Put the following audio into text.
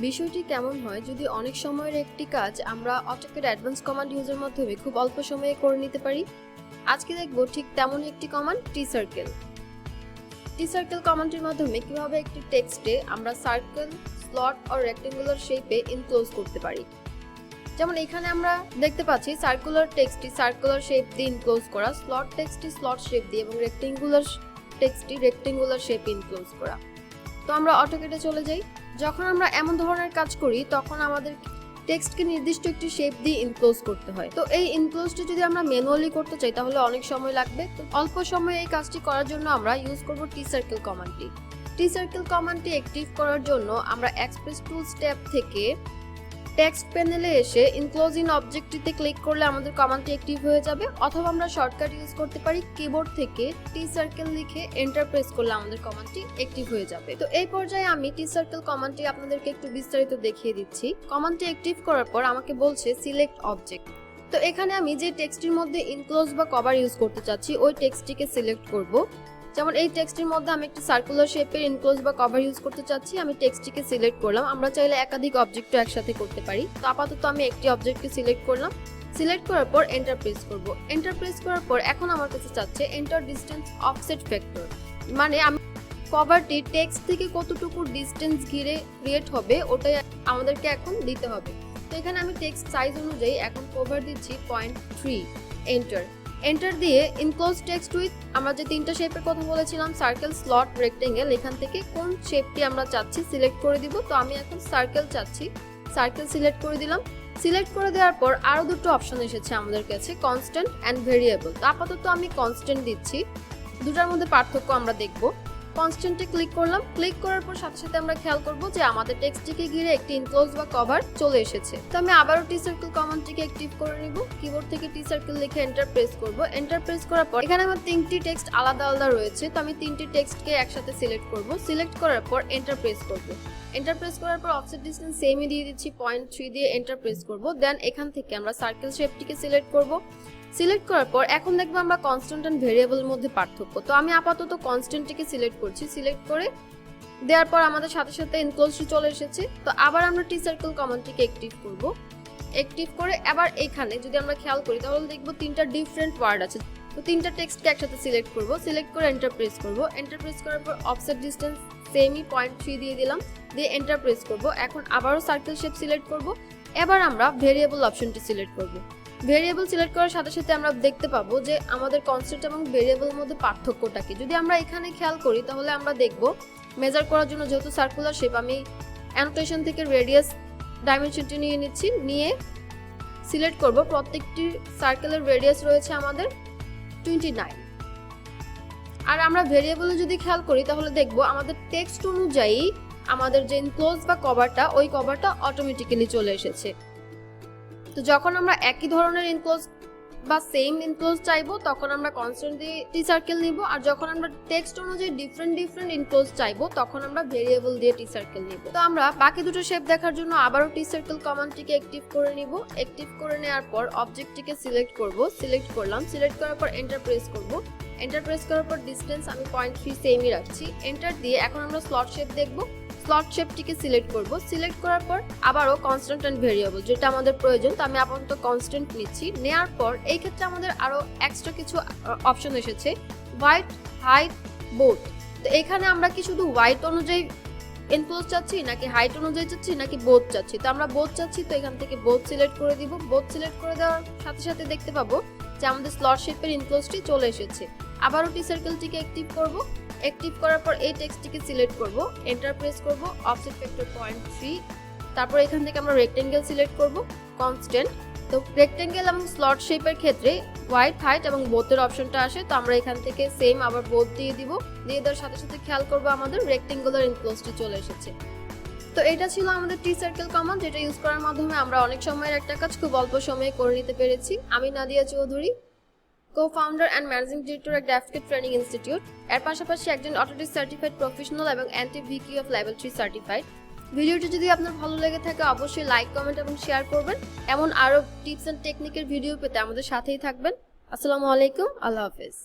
বিষয়টি কেমন হয় যদি অনেক সময়ের একটি কাজ আমরা AutoCAD অ্যাডভান্স কমান্ড ইউজের মাধ্যমে খুব অল্প সময়ে করে নিতে পারি। আজকে দেখব ঠিক তেমনই একটি কমান্ড TCIRCLE। TCIRCLE কমান্ডের মাধ্যমে কিভাবে একটি টেক্সটে আমরা সার্কেল, স্লট অর রেক্টেঙ্গুলার শেপে এনক্লোজ করতে পারি। যেমন এখানে আমরা দেখতে পাচ্ছি সার্কুলার টেক্সটটি সার্কুলার শেপ দিয়ে এনক্লোজ করা, স্লট টেক্সটটি স্লট শেপ দিয়ে এবং রেক্টেঙ্গুলার টেক্সটটি রেক্টেঙ্গুলার শেপে এনক্লোজ করা। তো আমরা AutoCAD-এ চলে যাই। যখন আমরা এমন ধরনের কাজ করি তখন আমাদের টেক্সটকে নির্দিষ্ট একটি শেপ দিয়ে এনক্লোজ করতে হয়। তো এই এনক্লোজটি যদি আমরা ম্যানুয়ালি করতে চাই তাহলে অনেক সময় লাগবে। তো অল্প সময়ে এই কাজটি করার জন্য আমরা ইউজ করব TCIRCLE কমান্ডটি। TCIRCLE কমান্ডটি অ্যাক্টিভ করার জন্য আমরা এক্সপ্রেস টুলস ট্যাব থেকে টেক্সট প্যানেলে এসে এনক্লোজ ইন অবজেক্টটিতে ক্লিক করলে আমাদের কমান্ডটি অ্যাক্টিভ হয়ে যাবে, অথবা আমরা শর্টকাট ইউজ করতে পারি কিবোর্ড থেকে TCIRCLE লিখে এন্টার প্রেস করলে আমাদের কমান্ডটি অ্যাক্টিভ হয়ে যাবে। তো এই পর্যায়ে আমি TCIRCLE কমান্ডটি আপনাদেরকে একটু বিস্তারিত দেখিয়ে দিচ্ছি। কমান্ডটি অ্যাক্টিভ করার পর আমাকে বলছে সিলেক্ট অবজেক্ট। তো এখানে আমি যে টেক্সটের মধ্যে এনক্লোজ বা কভার ইউজ করতে চাচ্ছি ওই টেক্সটটিকে সিলেক্ট করব। যেমন এই টেক্সটের মধ্যে আমি একটি সার্কুলার শেপের এনক্লোজ বা কভার ইউজ করতে চাচ্ছি, আমি টেক্সটটিকে সিলেক্ট করলাম। আমরা চাইলে একাধিক অবজেক্টও একসাথে করতে পারি। তো আপাতত আমি একটি অবজেক্টকে সিলেক্ট করলাম। সিলেক্ট করার পর এন্টার প্রেস করব। এন্টার প্রেস করার পর এখন আমার কাছে চাচ্ছে এন্টার ডিসটেন্স অফসেট ফ্যাক্টর, মানে আমি কভারটি টেক্সট থেকে কতটুকু ডিসটেন্স ঘিরে ক্রিয়েট হবে ওটাই আমাদেরকে এখন দিতে হবে। তো এখানে আমি টেক্সট সাইজ অনুযায়ী এখন কভার দিচ্ছি 0.3। এন্টার এন্টার দিয়ে এনক্লোজ টেক্সট উইথ আমরা যে তিনটা শেপের কথা বলেছিলাম সার্কেল, স্লট, রেক্টেঙ্গেল, এখান থেকে কোন শেপটি আমরা চাচ্ছি সিলেক্ট করে দিব। তো আমি এখন সার্কেল চাচ্ছি, সার্কেল সিলেক্ট করে দিলাম। সিলেক্ট করে দেওয়ার পর আরো দুটো অপশন এসেছে আমাদের কাছে, কনস্ট্যান্ট এন্ড ভেরিয়েবল। তো আপাতত আমি কনস্ট্যান্ট দিচ্ছি, দুটার মধ্যে পার্থক্য আমরা দেখব। কনস্ট্যান্টে ক্লিক করলাম। ক্লিক করার পর সাথে সাথে আমরা খেয়াল করব যে আমাদের টেক্সটটিকে ঘিরে একটি এনক্লোজ বা কভার চলে এসেছে। তো আমি আবারও TCIRCLE কমান্ডটিকে অ্যাক্টিভ করে নিব। কিবোর্ড থেকে TCIRCLE লিখে এন্টার প্রেস করব। এন্টার প্রেস করার পর এখানে আমার তিনটি টেক্সট আলাদা আলাদা রয়েছে, তো আমি তিনটি টেক্সটকে একসাথে সিলেক্ট করব। সিলেক্ট করার পর এন্টার প্রেস করব। এন্টার প্রেস করার পর অফসেট ডিসটেন্স সেমই দিয়ে দিচ্ছি 0.3 দিয়ে এন্টার প্রেস করব। দেন এখান থেকে আমরা সার্কেল শেপটিকে সিলেক্ট করব। সিলেক্ট করার পর এখন দেখবো আমরা কনস্ট্যান্ট এন্ড ভেরিয়েবলের মধ্যে পার্থক্য। তো আমি আপাতত কনস্ট্যান্টটিকে সিলেক্ট করছি। সিলেক্ট করে দেওয়ার পর আমাদের সাথে সাথে এনক্লোজটি চলে এসেছে। তো আবার আমরা TCIRCLE কমান্ডটিকে অ্যাক্টিভ করব। অ্যাক্টিভ করে আবার এখানে যদি আমরা খেয়াল করি তাহলে দেখবো তিনটা ডিফারেন্ট ওয়ার্ড আছে। তো তিনটা টেক্সটকে একসাথে সিলেক্ট করব। সিলেক্ট করে এন্টার প্রেস করব। এন্টার প্রেস করার পর অফসেট ডিসটেন্স সেমই 0.3 দিয়ে দিলাম, দিয়ে এন্টার প্রেস করব। এখন আবারও সার্কেল শেপ সিলেক্ট করব। এবার আমরা ভেরিয়েবল অপশনটি সিলেক্ট করব। ভেরিয়েবল সিলেক্ট করার সাথে সাথে আমরা দেখতে পাবো যে আমাদের কনস্ট্যান্ট এবং ভেরিয়েবলের মধ্যে পার্থক্যটা কি। যদি আমরা এখানে খেয়াল করি তাহলে আমরা দেখব মেজার করার জন্য যেহেতু সার্কুলার শেপ আমি অ্যানোটেশন থেকে রেডিয়াস ডাইমেনশনটি নিয়ে নিচ্ছি, নিয়ে সিলেক্ট করব। প্রত্যেকটি সার্কেলের রেডিয়াস রয়েছে আমাদের 29। আর আমরা ভেরিয়েবলে যদি খেয়াল করি তাহলে দেখব আমাদের টেক্সট অনুযায়ী আমাদের যে এনক্লোজ বা কভারটা ওই কভারটা অটোমেটিক্যালি চলে এসেছে। তো যখন আমরা একই ধরনের এনক্লোজ বা সেম এনক্লোজ চাইবো তখন আমরা কনস্ট্যান্ট দিয়ে TCIRCLE নিব, আর যখন আমরা টেক্সট অনুযায়ী ডিফারেন্ট এনক্লোজ চাইবো তখন আমরা ভেরিয়েবল দিয়ে TCIRCLE নিব। তো আমরা বাকি দুটো শেপ দেখার জন্য আবারও TCIRCLE কমান্ডটিকে অ্যাক্টিভ করে নিব। অ্যাক্টিভ করে নেওয়ার পর অবজেক্টটিকে সিলেক্ট করব। সিলেক্ট করলাম। সিলেক্ট করার পর এন্টার প্রেস করব। এন্টার প্রেস করার পর ডিসটেন্স আমি 0.3 সেমই রাখছি। এন্টার দিয়ে এখন আমরা স্লট শেপ দেখব। স্লট শেপটিকে সিলেক্ট করব। সিলেক্ট করার পর আবারও কনস্ট্যান্ট এন্ড ভেরিয়েবল যেটা আমাদের প্রয়োজন, তো আমি আপাতত কনস্ট্যান্ট নিচ্ছি। নেওয়ার পর এই ক্ষেত্রে আমাদের আরো এক্সট্রা কিছু অপশন এসেছে, হোয়াইট, হাইট, বোথ। তো এখানে আমরা কি শুধু হোয়াইট অনুযায়ী এনক্লোজ চাচ্ছি নাকি হাইট অনুযায়ী চাচ্ছি নাকি বোথ চাচ্ছি। তো আমরা বোথ চাচ্ছি, তো এখান থেকে বোথ সিলেক্ট করে দিব। বোথ সিলেক্ট করে দেওয়ার সাথে সাথে দেখতে পাবো যে আমাদের স্লট শেপের এনক্লোজটি চলে এসেছে। আবারও TCIRCLEটিকে অ্যাক্টিভ করব। অ্যাক্টিভ করার পর এই টেক্সটটিকে সিলেক্ট করব। এন্টার প্রেস করব। Offset factor 0.3। তারপর এখান থেকে আমরা রেক্টেঙ্গেল সিলেক্ট করব, কনস্ট্যান্ট। তো রেক্টেঙ্গেল এবং স্লট শেপের ক্ষেত্রে হোয়াইট, হাইট এবং বোথের অপশনটা আসে। তো আমরা এখান থেকে সেম আবার বোথ দিয়ে দিব। দিয়ে দেওয়ার সাথে সাথে খেয়াল করব আমাদের রেক্টেঙ্গুলার এনক্লোজটি চলে এসেছে। তো এটা ছিল আমাদের TCIRCLE কমান্ড, যেটা ইউজ করার মাধ্যমে আমরা অনেক সময়ের একটা কাজ খুব অল্প সময়ে করে নিতে পেরেছি। আমি Nadia Chowdhury, co-founder and managing director at DEFT training institute. এর পাশাপাশি একজন AutoCAD সার্টিফাইড প্রফেশনাল এবং NTVQ অফ লেভেল 3 সার্টিফাইড। ভিডিওটি যদি আপনার ভালো লেগে থাকে অবশ্যই লাইক, কমেন্ট এবং শেয়ার করবেন। এমন আরো টিপস এন্ড টেকনিকের ভিডিও পেতে আমাদের সাথেই থাকবেন। আসসালামু আলাইকুম, আল্লাহ হাফেজ।